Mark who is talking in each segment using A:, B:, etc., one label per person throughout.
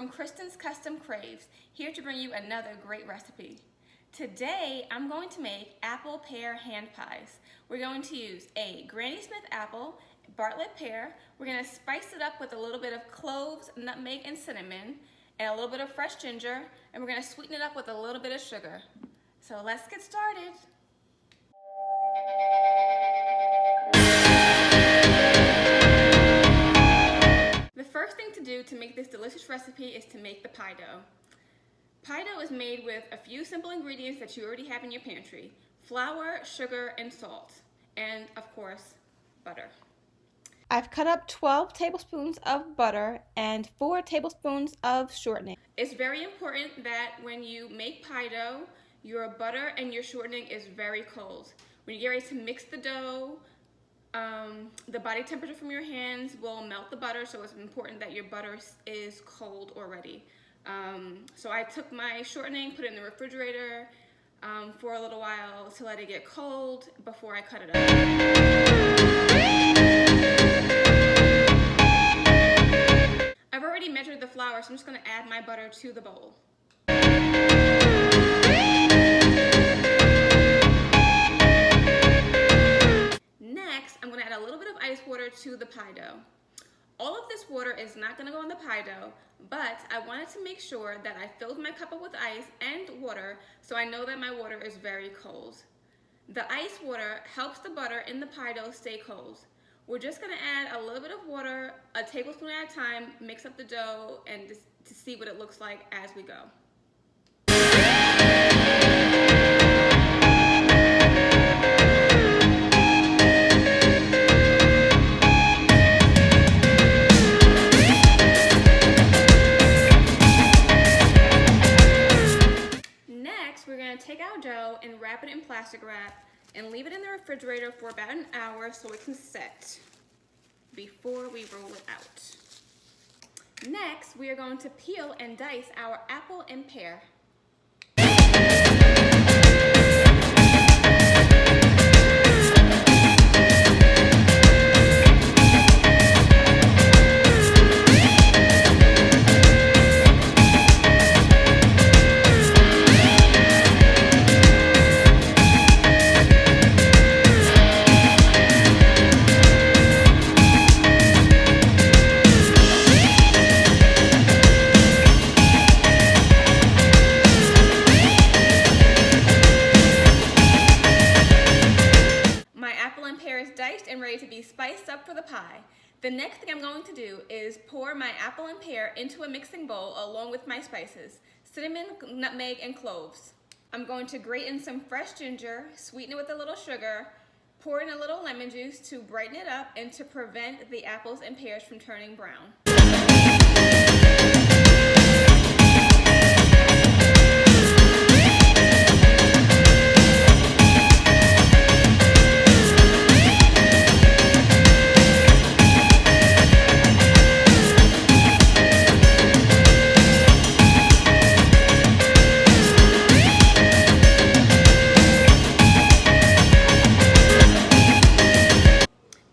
A: from Kristen's Custom Craves, here to bring you another great recipe. Today, I'm going to make apple pear hand pies. We're going to use a Granny Smith apple, Bartlett pear. We're going to spice it up with a little bit of cloves, nutmeg, and cinnamon, and a little bit of fresh ginger, and we're going to sweeten it up with a little bit of sugar. So let's get started. The first thing to do to make this delicious recipe is to make the pie dough. Pie dough is made with a few simple ingredients that you already have in your pantry: flour, sugar, and salt, and of course, butter. I've cut up 12 tablespoons of butter and 4 tablespoons of shortening. It's very important that when you make pie dough, your butter and your shortening is very cold. When you get ready to mix the dough, the body temperature from your hands will melt the butter, so it's important that your butter is cold already. So I took my shortening, put it in the refrigerator for a little while to let it get cold before I cut it up. I've already measured the flour, so I'm just going to add my butter to the bowl. Next, I'm going to add a little bit of ice water to the pie dough. All of this water is not going to go in the pie dough, but I wanted to make sure that I filled my cup up with ice and water so I know that my water is very cold. The ice water helps the butter in the pie dough stay cold. We're just going to add a little bit of water, a tablespoon at a time, mix up the dough, and just to see what it looks like as we go. Take our dough and wrap it in plastic wrap and leave it in the refrigerator for about an hour so it can set before we roll it out. Next, we are going to peel and dice our apple and pear. Diced and ready to be spiced up for the pie. The next thing I'm going to do is pour my apple and pear into a mixing bowl along with my spices: cinnamon, nutmeg, and cloves. I'm going to grate in some fresh ginger, sweeten it with a little sugar, pour in a little lemon juice to brighten it up and to prevent the apples and pears from turning brown.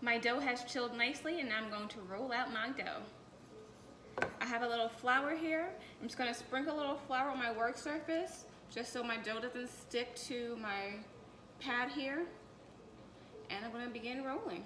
A: My dough has chilled nicely, and now I'm going to roll out my dough. I have a little flour here. I'm just going to sprinkle a little flour on my work surface just so my dough doesn't stick to my pad here. And I'm going to begin rolling.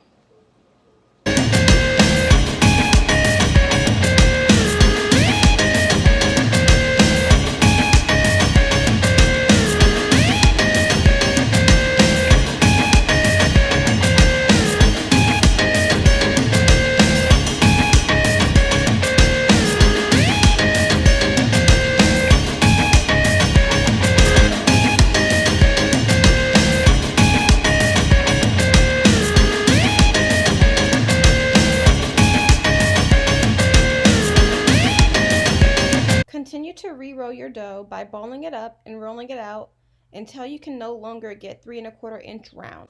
A: Continue to re-roll your dough by balling it up and rolling it out until you can no longer get 3 1/4 inch round.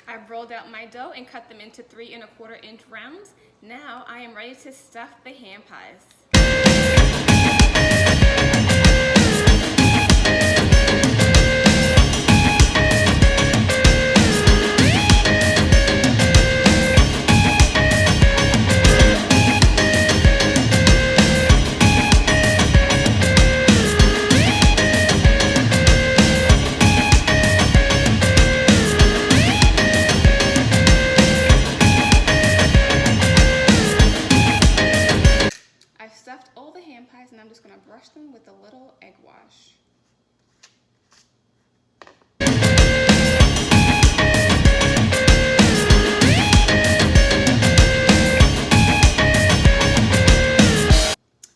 A: I've rolled out my dough and cut them into 3 1/4 inch rounds. Now I am ready to stuff the hand pies. brush.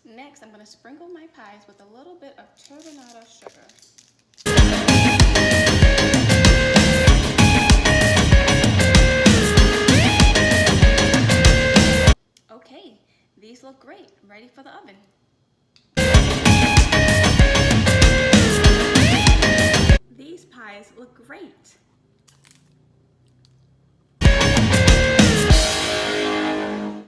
A: Next, I'm going to sprinkle my pies with a little bit of turbinado sugar. Okay, these look great, ready for the oven. These pies look great.